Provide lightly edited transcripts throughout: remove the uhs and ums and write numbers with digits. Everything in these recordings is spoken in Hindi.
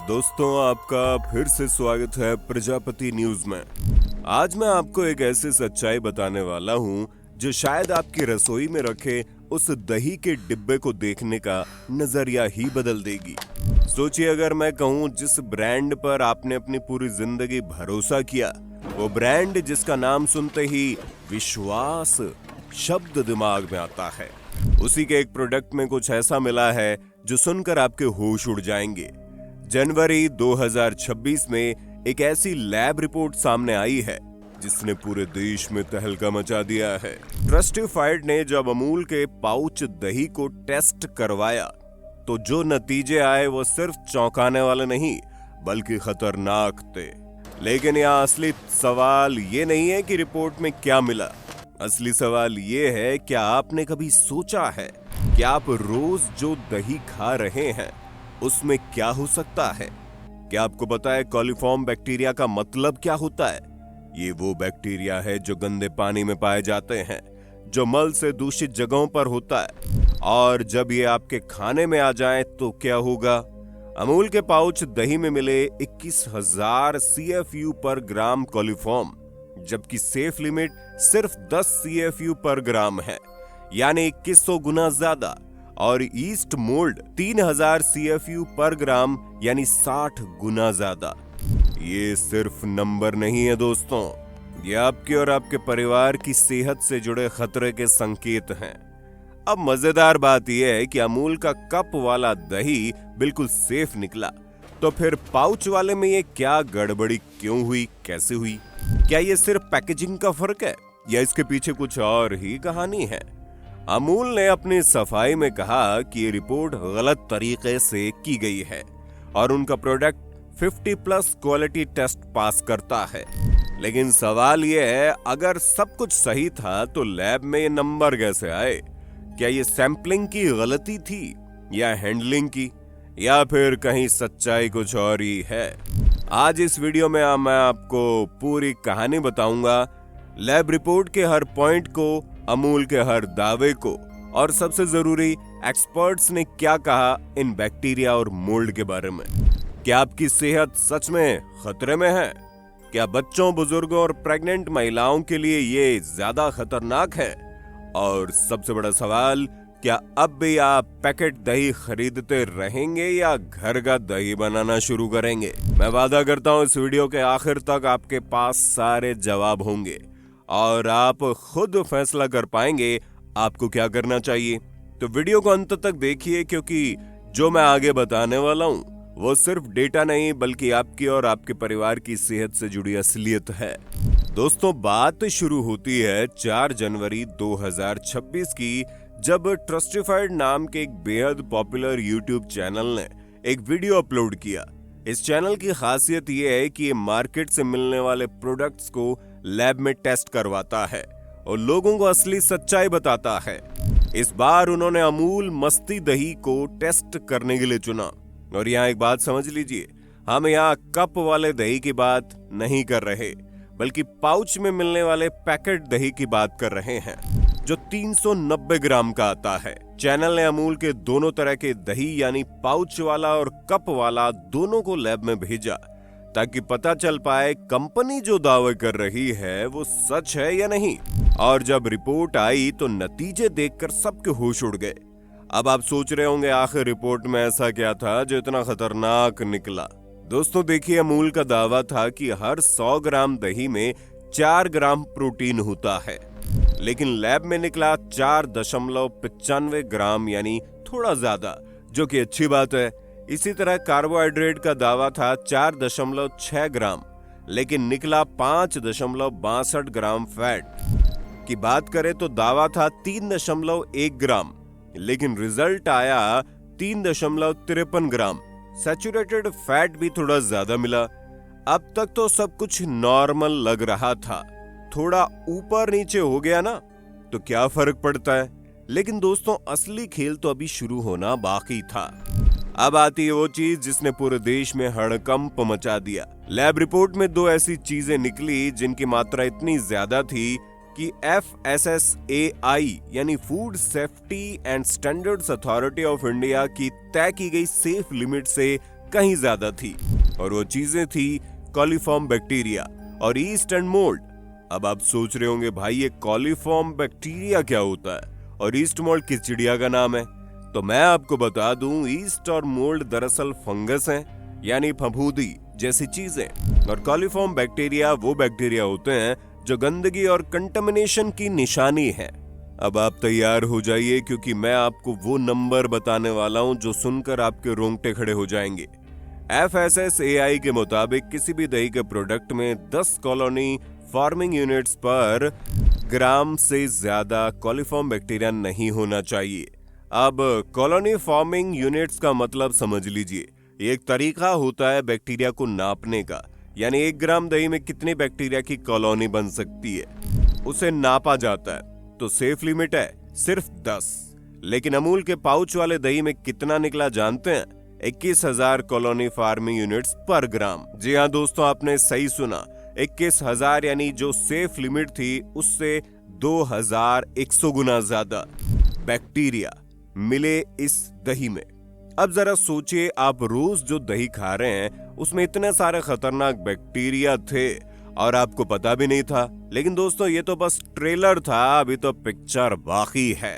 दोस्तों, आपका फिर से स्वागत है प्रजापति न्यूज में। आज मैं आपको एक ऐसी सच्चाई बताने वाला हूं जो शायद आपकी रसोई में रखे उस दही के डिब्बे को देखने का नजरिया ही बदल देगी। सोचिए, अगर मैं कहूं जिस ब्रांड पर आपने अपनी पूरी जिंदगी भरोसा किया, वो ब्रांड जिसका नाम सुनते ही विश्वास शब्द दिमाग में आता है, उसी के एक प्रोडक्ट में कुछ ऐसा मिला है जो सुनकर आपके होश उड़ जाएंगे। जनवरी 2026 में एक ऐसी लैब रिपोर्ट सामने आई है जिसने पूरे देश में तहलका मचा दिया है। ट्रस्टिफाइड ने जब अमूल के पाउच दही को टेस्ट करवाया तो जो नतीजे आए वो सिर्फ चौंकाने वाले नहीं बल्कि खतरनाक थे। लेकिन यहाँ असली सवाल ये नहीं है कि रिपोर्ट में क्या मिला। असली सवाल ये है, क्या आपने कभी सोचा है कि आप रोज जो दही खा रहे हैं उसमें क्या हो सकता है? क्या आपको पता है कॉलीफॉर्म बैक्टीरिया का मतलब क्या होता है? ये वो बैक्टीरिया है जो गंदे पानी में पाए जाते हैं, जो मल से दूषित जगहों पर होता है, और जब ये आपके खाने में आ जाए तो क्या होगा? अमूल के पाउच दही में मिले 21,000 CFU पर ग्राम कॉलीफॉर्म, जबकि सेफ लिमिट सिर्फ 10 CFU पर ग्राम है, यानी 2100 गुना ज्यादा। और ईस्ट मोल्ड 3000 CFU पर ग्राम, यानी 60 गुना ज्यादा। ये सिर्फ नंबर नहीं है दोस्तों, ये आपके और आपके परिवार की सेहत से जुड़े खतरे के संकेत हैं। अब मजेदार बात यह है कि अमूल का कप वाला दही बिल्कुल सेफ निकला, तो फिर पाउच वाले में ये क्या गड़बड़ी क्यों हुई, कैसे हुई? क्या ये सिर्फ पैकेजिंग का फर्क है या इसके पीछे कुछ और ही कहानी है? अमूल ने अपनी सफाई में कहा कि ये रिपोर्ट गलत तरीके से की गई है और उनका प्रोडक्ट 50+ क्वालिटी टेस्ट पास करता है। लेकिन सवाल ये है, अगर सब कुछ सही था तो लैब में ये नंबर कैसे आए? क्या ये सैंपलिंग की गलती थी या हैंडलिंग की, या फिर कहीं सच्चाई कुछ और ही है? आज इस वीडियो में मैं आपको पूरी कहानी बताऊंगा, लैब रिपोर्ट के हर पॉइंट को, अमूल के हर दावे को, और सबसे जरूरी, एक्सपर्ट्स ने क्या कहा इन बैक्टीरिया और मोल्ड के बारे में। क्या आपकी सेहत सच में खतरे में है? क्या बच्चों, बुजुर्गों और प्रेग्नेंट महिलाओं के लिए ये ज्यादा खतरनाक है? और सबसे बड़ा सवाल, क्या अब भी आप पैकेट दही खरीदते रहेंगे या घर का दही बनाना शुरू करेंगे? मैं वादा करता हूं इस वीडियो के आखिर तक आपके पास सारे जवाब होंगे और आप खुद फैसला कर पाएंगे आपको क्या करना चाहिए। तो वीडियो को अंत तक देखिए, क्योंकि जो मैं आगे बताने वाला हूं वो सिर्फ डेटा नहीं बल्कि आपकी और आपके परिवार की सेहत से जुड़ी असलियत है। दोस्तों, बात शुरू होती है 4 जनवरी 2026 की, जब ट्रस्टिफाइड नाम के एक बेहद पॉपुलर यूट्यूब चैनल ने एक वीडियो अपलोड किया। इस चैनल की खासियत यह है कि ये मार्केट से मिलने वाले प्रोडक्ट्स को लैब में टेस्ट करवाता है और लोगों को असली सच्चाई बताता है। इस बार उन्होंने अमूल मस्ती दही को टेस्ट करने के लिए चुना। और यहाँ एक बात समझ लीजिए, हम यहाँ कप वाले दही की बात नहीं कर रहे बल्कि पाउच में मिलने वाले पैकेट दही की बात कर रहे हैं, जो 390 ग्राम का आता है। चैनल ने अमूल के दोनों तरह के दही, यानी पाउच वाला और कप वाला, दोनों को लैब में भेजा ताकि पता चल पाए कंपनी जो दावे कर रही है वो सच है या नहीं। और जब रिपोर्ट आई तो नतीजे देखकर सबके होश उड़ गए। अब आप सोच रहे होंगे, आखिर रिपोर्ट में ऐसा क्या था जो इतना खतरनाक निकला? दोस्तों देखिए, अमूल का दावा था कि हर 100 ग्राम दही में 4 ग्राम प्रोटीन होता है, लेकिन लैब में निकला 4.95 ग्राम, यानी थोड़ा ज्यादा, जो कि अच्छी बात है। इसी तरह कार्बोहाइड्रेट का दावा था 4.6 ग्राम, लेकिन निकला 5.62 ग्राम। फैट की बात करें तो दावा था 3.1 ग्राम, लेकिन रिजल्ट आया 3.53 ग्राम। सैचुरेटेड फैट भी थोड़ा ज्यादा मिला। अब तक तो सब कुछ नॉर्मल लग रहा था, थोड़ा ऊपर नीचे हो गया ना, तो क्या फर्क पड़ता है? लेकिन दोस्तों, असली खेल तो अभी शुरू होना बाकी था। अब आती है वो चीज जिसने पूरे देश में हड़कंप मचा दिया। लैब रिपोर्ट में 2 ऐसी चीजें निकली जिनकी मात्रा इतनी ज्यादा थी कि FSSAI यानी food safety and standards authority of India की तय की गई सेफ लिमिट से कहीं ज्यादा थी, और वो चीजें थी कॉलीफॉर्म बैक्टीरिया और ईस्ट एंड मोल्ड। अब आप सोच रहे होंगे भाई ये कॉलीफॉर्म बैक्टीरिया क्या होता है और ईस्ट मोल्ड किस चिड़िया का नाम है? तो मैं आपको बता दूं, ईस्ट और मोल्ड दरअसल फंगस हैं, यानी फफूंदी जैसी चीजें, और कॉलीफॉर्म बैक्टीरिया वो बैक्टीरिया होते हैं जो गंदगी और कंटामिनेशन की निशानी है। अब आप तैयार हो जाइए, क्योंकि मैं आपको वो नंबर बताने वाला हूं जो सुनकर आपके रोंगटे खड़े हो जाएंगे। FSSAI के मुताबिक किसी भी दही के प्रोडक्ट में 10 कॉलोनी फार्मिंग यूनिट्स पर ग्राम से ज्यादा कॉलीफॉर्म बैक्टीरिया नहीं होना चाहिए। अब कॉलोनी फार्मिंग यूनिट्स का मतलब समझ लीजिए, ये एक तरीका होता है बैक्टीरिया को नापने का, यानी 1 ग्राम दही में कितने बैक्टीरिया की कॉलोनी बन सकती है उसे नापा जाता है। तो सेफ लिमिट है सिर्फ 10, लेकिन अमूल के पाउच वाले दही में कितना निकला जानते हैं? 21,000 कॉलोनी फार्मिंग यूनिट्स पर ग्राम। जी हाँ दोस्तों, आपने सही सुना, 21,000, यानी जो सेफ लिमिट थी उससे 2,100 गुना ज्यादा बैक्टीरिया मिले इस दही में। अब जरा सोचिए, आप रोज जो दही खा रहे हैं उसमें इतने सारे खतरनाक बैक्टीरिया थे और आपको पता भी नहीं था। लेकिन दोस्तों ये तो बस ट्रेलर था, अभी तो पिक्चर बाकी है।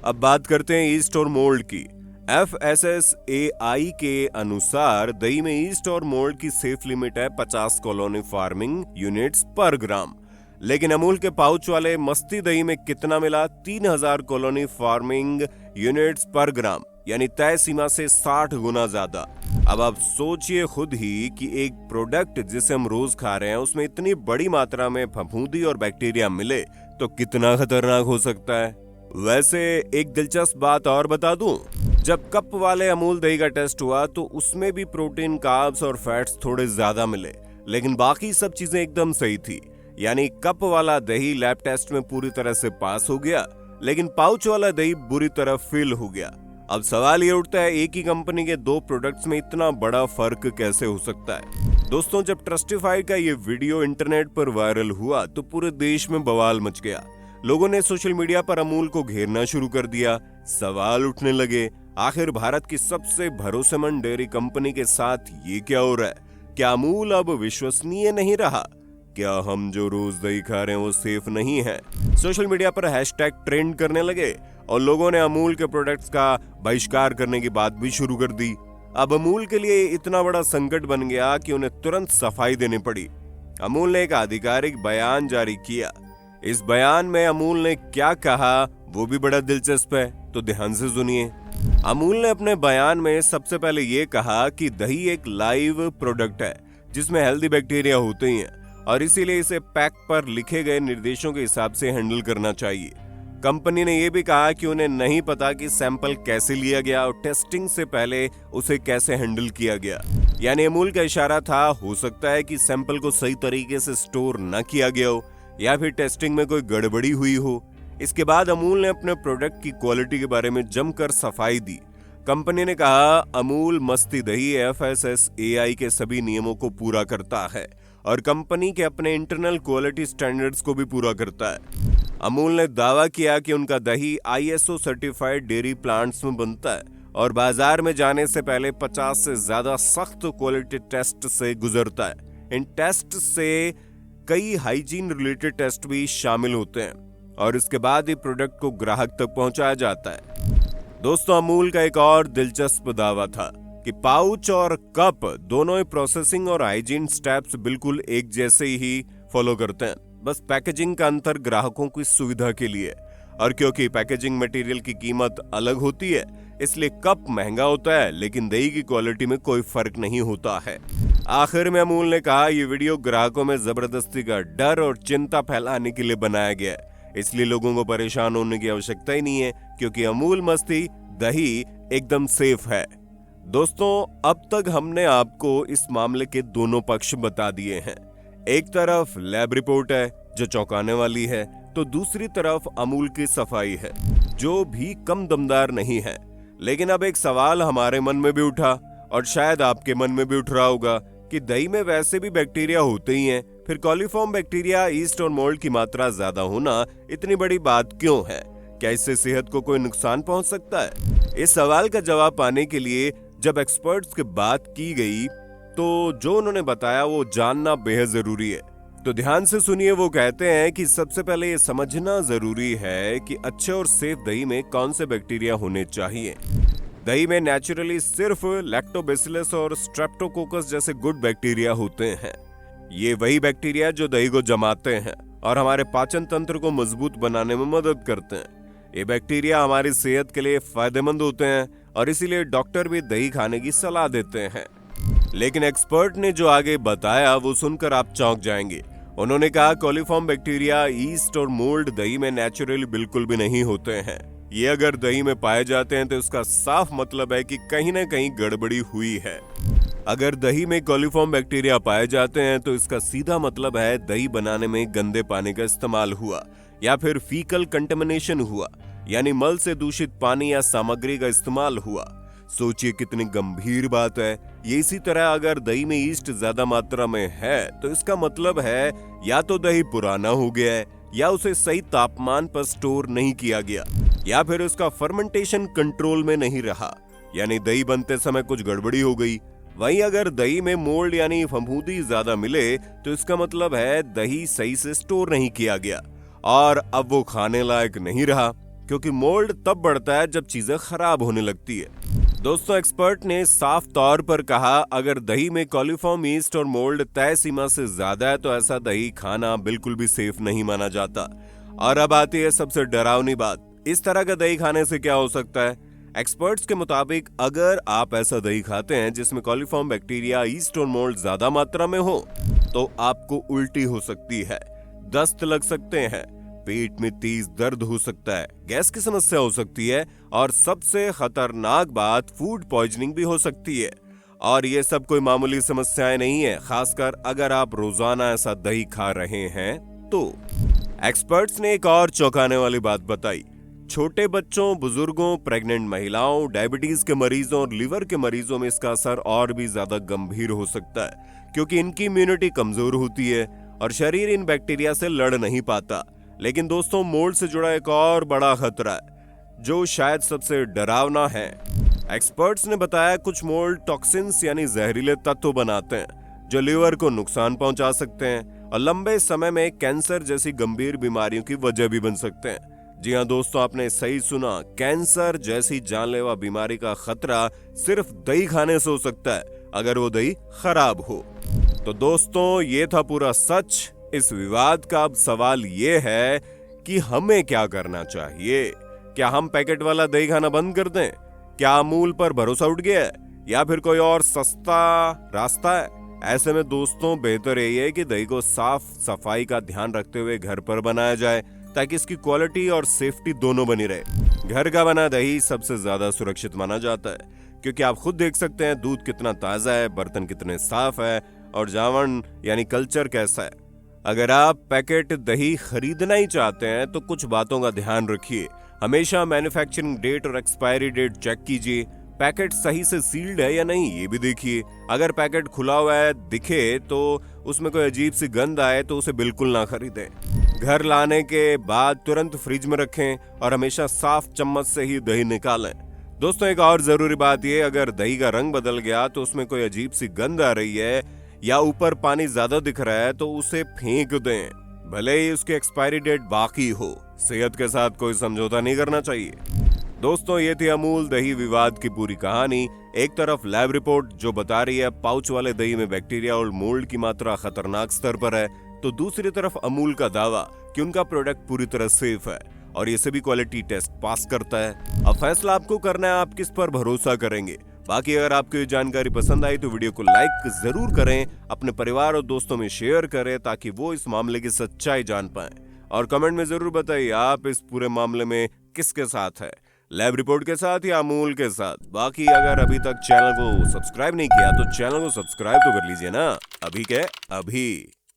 अब बात करते हैं ईस्ट और मोल्ड की। FSSAI के अनुसार दही में ईस्ट और मोल्ड की सेफ लिमिट है 50 कॉलोनी फार्मिंग यूनिट्स पर ग्राम, लेकिन अमूल के पाउच वाले मस्ती दही में कितना मिला? 3,000 कॉलोनी फार्मिंग यूनिट्स पर ग्राम, यानी तय सीमा से 60 गुना ज्यादा। अब आप सोचिए खुद ही कि एक प्रोडक्ट जिसे हम रोज खा रहे हैं उसमें इतनी बड़ी मात्रा में फफूंदी और बैक्टीरिया मिले तो कितना खतरनाक हो सकता है। वैसे एक दिलचस्प बात और बता दूं, जब कप वाले अमूल दही का टेस्ट हुआ तो उसमें भी प्रोटीन, कार्ब्स और फैट्स थोड़े ज्यादा मिले, लेकिन बाकी सब चीजें एकदम सही थी। यानी कप वाला दही लैब टेस्ट में पूरी तरह से पास हो गया, लेकिन पाउच वाला दही बुरी तरह फेल हो गया। अब सवाल ये उठता है, एक ही कंपनी के 2 प्रोडक्ट्स में इतना बड़ा फर्क कैसे हो सकता है? दोस्तों, जब ट्रस्टिफाइड का ये वीडियो इंटरनेट पर वायरल हुआ तो पूरे देश में बवाल मच गया। लोगों ने सोशल मीडिया पर अमूल को घेरना शुरू कर दिया। सवाल उठने लगे, आखिर भारत की सबसे भरोसेमंद डेयरी कंपनी के साथ ये क्या हो रहा है? क्या अमूल अब विश्वसनीय नहीं रहा? क्या हम जो रोज दही खा रहे हैं वो सेफ नहीं है? सोशल मीडिया पर हैशटैग ट्रेंड करने लगे और लोगों ने अमूल के प्रोडक्ट्स का बहिष्कार करने की बात भी शुरू कर दी। अब अमूल के लिए इतना बड़ा संकट बन गया कि उन्हें तुरंत सफाई देनी पड़ी। अमूल ने एक आधिकारिक बयान जारी किया। इस बयान में अमूल ने क्या कहा वो भी बड़ा दिलचस्प है, तो ध्यान से सुनिए। अमूल ने अपने बयान में सबसे पहले ये कहा कि दही एक लाइव प्रोडक्ट है जिसमें हेल्दी बैक्टीरिया होते ही हैं और इसीलिए इसे पैक पर लिखे गए निर्देशों के हिसाब से हैंडल करना चाहिए। कंपनी ने यह भी कहा कि उन्हें नहीं पता कि सैंपल कैसे लिया गया और टेस्टिंग से पहले उसे कैसे हैंडल किया गया। यानी अमूल का इशारा था, हो सकता है कि सैंपल को सही तरीके से स्टोर न किया गया हो या फिर टेस्टिंग में कोई गड़बड़ी हुई हो। इसके बाद अमूल ने अपने प्रोडक्ट की क्वालिटी के बारे में जमकर सफाई दी। कंपनी ने कहा, अमूल मस्ती दही FSSAI के सभी नियमों को पूरा करता है और कंपनी के अपने इंटरनल क्वालिटी स्टैंडर्ड्स को भी पूरा करता है। अमूल ने दावा किया कि उनका दही ISO सर्टिफाइड डेयरी प्लांट्स में बनता है और बाजार में जाने से पहले 50 से ज्यादा सख्त क्वालिटी टेस्ट से गुजरता है। इन टेस्ट से कई हाइजीन रिलेटेड टेस्ट भी शामिल होते हैं और इसके बाद ही प्रोडक्ट को ग्राहक तक पहुंचाया जाता है। दोस्तों, अमूल का एक और दिलचस्प दावा था कि पाउच और कप दोनों ही प्रोसेसिंग और हाइजीन स्टेप्स बिल्कुल एक जैसे ही फॉलो करते हैं, बस पैकेजिंग का अंतर ग्राहकों की सुविधा के लिए। और क्योंकि पैकेजिंग मटेरियल की कीमत अलग होती है इसलिए कप महंगा होता है, लेकिन दही की क्वालिटी में कोई फर्क नहीं होता है। आखिर में अमूल ने कहा, ये वीडियो ग्राहकों में जबरदस्ती का डर और चिंता फैलाने के लिए बनाया गया है, इसलिए लोगों को परेशान होने की आवश्यकता ही नहीं है, क्योंकि अमूल मस्ती दही एकदम सेफ है। दोस्तों, अब तक हमने आपको इस मामले के दोनों पक्ष बता दिए हैं। एक तरफ लैब रिपोर्ट है जो चौंकाने वाली है, तो दूसरी तरफ अमूल की सफाई है जो भी कम दमदार नहीं है। लेकिन अब एक सवाल हमारे मन में भी उठा और शायद आपके मन में भी उठ रहा होगा कि दही में वैसे भी बैक्टीरिया होते ही हैं, फिर कॉलीफॉर्म बैक्टीरिया, ईस्ट और मोल्ड की मात्रा ज्यादा होना इतनी बड़ी बात क्यों है? क्या इससे सेहत को कोई नुकसान पहुंच सकता है? इस सवाल का जवाब पाने के लिए जब एक्सपर्ट्स की बात की गई तो जो उन्होंने बताया वो जानना बेहद जरूरी है। तो ध्यान से सुनिए, वो कहते हैं कि सबसे पहले ये समझना जरूरी है कि अच्छे और सेफ दही में कौन से बैक्टीरिया होने चाहिए। दही में नेचुरली सिर्फ लैक्टोबैसिलस और स्ट्रेप्टोकोकस जैसे गुड बैक्टीरिया होते हैं। ये वही बैक्टीरिया जो दही को जमाते हैं और हमारे पाचन तंत्र को मजबूत बनाने में मदद करते हैं। ये बैक्टीरिया हमारी सेहत के लिए फायदेमंद होते हैं और इसीलिए डॉक्टर भी दही खाने की सलाह देते हैं। लेकिन एक्सपर्ट ने जो आगे बताया वो सुनकर आप चौंक जाएंगे। उन्होंने कहा कोलीफॉर्म बैक्टीरिया, ईस्ट और मोल्ड दही में नेचुरली बिल्कुल भी नहीं होते हैं। ये अगर दही में पाए जाते हैं तो इसका साफ मतलब है कि कहीं ना कहीं गड़बड़ी हुई है। अगर दही में कोलीफॉर्म बैक्टीरिया पाए जाते हैं तो इसका सीधा मतलब है दही बनाने में गंदे पानी का इस्तेमाल हुआ या फिर फीकल कंटेमिनेशन हुआ, यानी मल से दूषित पानी या सामग्री का इस्तेमाल हुआ। सोचिए कितनी गंभीर बात है ये। इसी तरह अगर दही में ईस्ट ज्यादा मात्रा में है तो इसका मतलब है या तो दही पुराना हो गया है, या उसे सही तापमान पर स्टोर नहीं किया गया, या फिर उसका फर्मेंटेशन कंट्रोल में नहीं रहा, यानी दही बनते समय कुछ गड़बड़ी हो गई। वहीं अगर दही में मोल्ड यानी फफूंदी ज्यादा मिले तो इसका मतलब है दही सही से स्टोर नहीं किया गया और अब वो खाने लायक नहीं रहा, क्योंकि मोल्ड तब बढ़ता है जब चीजें खराब होने लगती है। दोस्तों, एक्सपर्ट ने साफ तौर पर कहा अगर दही में कोलीफॉर्म, ईस्ट और मोल्ड तय सीमा से ज्यादा है तो ऐसा दही खाना बिल्कुल भी सेफ नहीं माना जाता। और अब आती है सबसे डरावनी बात, इस तरह का दही खाने से क्या हो सकता है। एक्सपर्ट्स के मुताबिक अगर आप ऐसा दही खाते हैं जिसमें कोलीफॉर्म बैक्टीरिया, ईस्ट और मोल्ड ज्यादा मात्रा में हो तो आपको उल्टी हो सकती है, दस्त लग सकते हैं, पेट में तेज दर्द हो सकता है, गैस की समस्या हो सकती है और सबसे खतरनाक बात फूड पॉइजनिंग भी हो सकती है। और ये सब कोई मामूली समस्याएं नहीं है, खासकर अगर आप रोजाना ऐसा दही खा रहे हैं तो। एक्सपर्ट्स ने एक और चौंकाने वाली बात बताई। छोटे बच्चों, बुजुर्गों, प्रेग्नेंट महिलाओं, डायबिटीज के मरीजों और लिवर के मरीजों में इसका असर और भी ज्यादा गंभीर हो सकता है, क्योंकि इनकी इम्यूनिटी कमजोर होती है और शरीर इन बैक्टीरिया से लड़ नहीं पाता। लेकिन दोस्तों, मोल्ड से जुड़ा एक और बड़ा खतरा है जो शायद सबसे डरावना है। एक्सपर्ट्स ने बताया कुछ मोल्ड टॉक्सिन्स यानी जहरीले तत्व बनाते हैं जो लिवर को नुकसान पहुंचा सकते हैं और लंबे समय में कैंसर जैसी गंभीर बीमारियों की वजह भी बन सकते हैं। जी हां दोस्तों, आपने सही सुना, कैंसर जैसी जानलेवा बीमारी का खतरा सिर्फ दही खाने से हो सकता है अगर वो दही खराब हो। तो दोस्तों, ये था पूरा सच इस विवाद का। अब सवाल ये है कि हमें क्या करना चाहिए। क्या हम पैकेट वाला दही खाना बंद कर दें? क्या अमूल पर भरोसा उठ गया है या फिर कोई और सस्ता रास्ता है? ऐसे में दोस्तों, बेहतर यही है कि दही को साफ सफाई का ध्यान रखते हुए घर पर बनाया जाए ताकि इसकी क्वालिटी और सेफ्टी दोनों बनी रहे। घर का बना दही सबसे ज्यादा सुरक्षित माना जाता है, क्योंकि आप खुद देख सकते हैं दूध कितना ताजा है, बर्तन कितने साफ है और जावन यानी कल्चर कैसा है। अगर आप पैकेट दही खरीदना ही चाहते हैं तो कुछ बातों का ध्यान रखिए। हमेशा मैन्युफैक्चरिंग डेट और एक्सपायरी डेट चेक कीजिए। पैकेट सही से सील्ड है या नहीं ये भी देखिए। अगर पैकेट खुला हुआ है दिखे तो उसमें कोई अजीब सी गंध आए तो उसे बिल्कुल ना खरीदें। घर लाने के बाद तुरंत फ्रिज में रखें और हमेशा साफ चम्मच से ही दही निकालें। दोस्तों, एक और जरूरी बात यह, अगर दही का रंग बदल गया तो उसमें कोई अजीब सी गंध आ रही है या ऊपर पानी ज्यादा दिख रहा है तो उसे फेंक दें, भले ही उसकी एक्सपायरी डेट बाकी हो। सेहत के साथ कोई समझौता नहीं करना चाहिए। दोस्तों, ये थी अमूल दही विवाद की पूरी कहानी। एक तरफ लैब रिपोर्ट जो बता रही है पाउच वाले दही में बैक्टीरिया और मोल्ड की मात्रा खतरनाक स्तर पर है, तो दूसरी तरफ अमूल का दावा कि उनका प्रोडक्ट पूरी तरह सेफ है और ये सभी क्वालिटी टेस्ट पास करता है। अब फैसला आपको करना है, आप किस पर भरोसा करेंगे। बाकी अगर आपको ये जानकारी पसंद आई तो वीडियो को लाइक जरूर करें, अपने परिवार और दोस्तों में शेयर करें ताकि वो इस मामले की सच्चाई जान पाएं, और कमेंट में जरूर बताइए आप इस पूरे मामले में किसके साथ है, लैब रिपोर्ट के साथ या अमूल के साथ। बाकी अगर अभी तक चैनल को सब्सक्राइब नहीं किया तो चैनल को सब्सक्राइब तो कर लीजिए ना, अभी के अभी।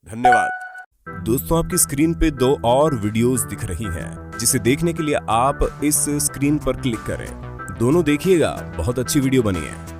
धन्यवाद। दोस्तों, आपकी स्क्रीन पे 2 और वीडियोस दिख रही हैं, जिसे देखने के लिए आप इस स्क्रीन पर क्लिक करें। दोनों देखिएगा, बहुत अच्छी वीडियो बनी है।